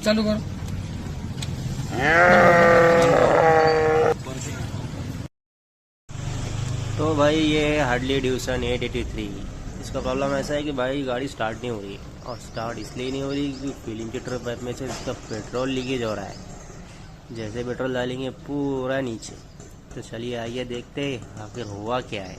चालू करो। तो भाई ये हार्डली डेविडसन 883। इसका प्रॉब्लम ऐसा है कि भाई गाड़ी स्टार्ट नहीं हो रही है, और स्टार्ट इसलिए नहीं हो रही क्योंकि फीलिंग की ट्रिप पाइप में से इसका पेट्रोल लीकेज हो रहा है। जैसे पेट्रोल डालेंगे पूरा नीचे। तो चलिए आइए देखते हैं आखिर हुआ क्या है।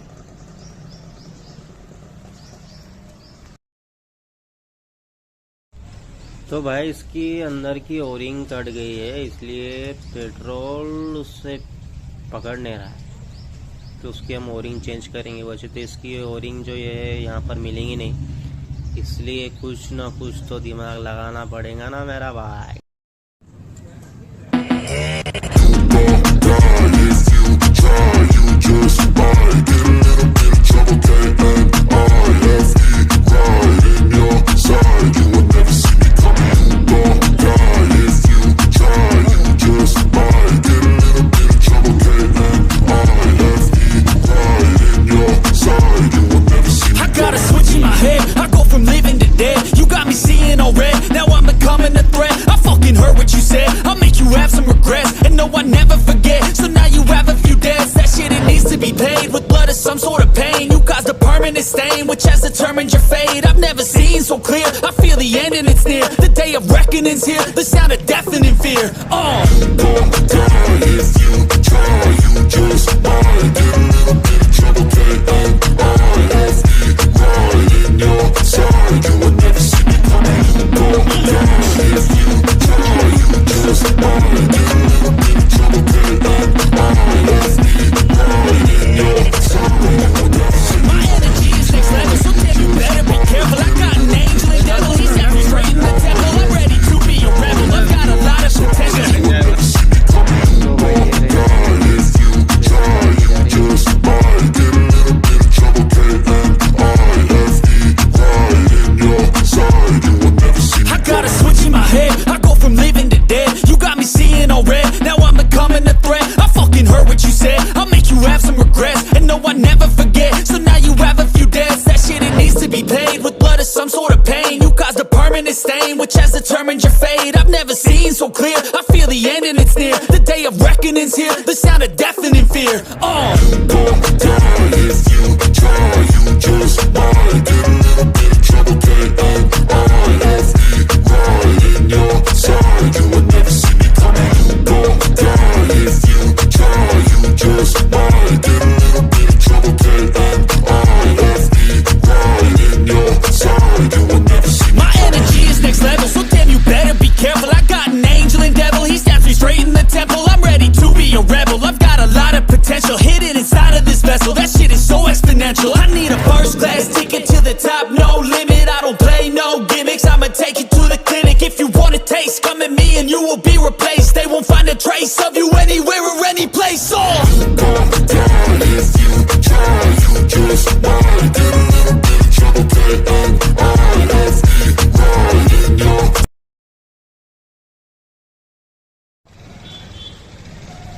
तो भाई इसकी अंदर की ओरिंग कट गई है, इसलिए पेट्रोल उससे पकड़ नहीं रहा है। तो उसकी हम ओरिंग चेंज करेंगे। वैसे तो इसकी ओरिंग जो ये है यहाँ पर मिलेंगी नहीं, इसलिए कुछ ना कुछ तो दिमाग लगाना पड़ेगा ना मेरा भाई। Some sort of pain, you caused a permanent stain, which has determined your fate. I've never seen so clear, I feel the end and it's near. The day of reckoning's here, the sound of deafening fear. Don't die if you try, you just might get a little bit of trouble, K-N-I-F-E, right in your side, you will never see me coming. Don't die if you try, you just might get a little bit of trouble, K-N-I-F-E, right in your side. My energy is next level, so damn you better be careful. I got an angel and devil, he's down straight in the temple. I'm ready to be a rebel, I've got a lot of potential. If you try, you just might get a little bit of trouble, K-N-I-F-E, right in your side, you will never see me. I got a switch in my head, I go from living to dead. You got me seeing all red, now I'm becoming a threat. I fucking heard what you said, I'll make you have some regrets. And no, I never forget, so now you have a few debts. That shit, it needs to be paid with blood or some sort of pain. You caused a permanent stain, which has determined your fate. I've never seen so clear, I feel the end and it's near. The day of reckoning's here, the sound of deafening fear. Don't die if you try, you just might get a little bit of trouble, K-N-I-F-E, right in your side, you will never see me coming. Don't die if you try, you just might get a little bit of trouble, K-N-I-F-E, right in your side, you will never see me. My energy is next level, so damn you better be careful. I got an angel and devil, he stabs me straight in the temple. I'm ready to be a rebel, I've got a lot of potential hidden inside of this vessel. That shit is so exponential. I need a first class ticket to the top, no limit. I don't play no gimmicks, I'ma take you to the clinic. If you want a taste, come at me and you will be replaced. They won't find a trace of you anywhere or any place. Don't die if you try, you just might get a little bit of trouble, K-N-I-F-E, right in your.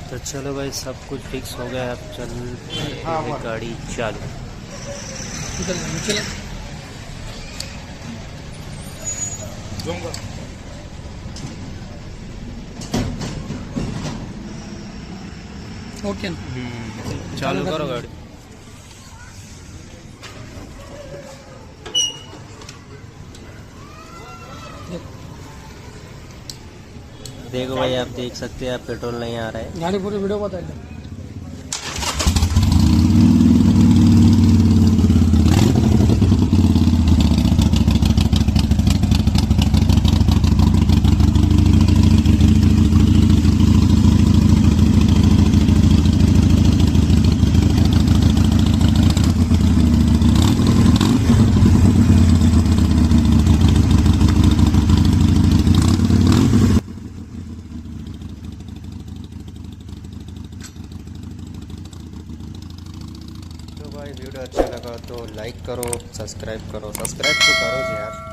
तो चलो भाई सब कुछ fix हो गया, अब चल गाड़ी चालू। ओके चालू करो गाड़ी। देखो भाई आप देख सकते हैं, आप पेट्रोल नहीं आ रहा है। गाड़ी पूरी वीडियो बता। भाई वीडियो अच्छा लगा तो लाइक करो, सब्सक्राइब तो करो यार।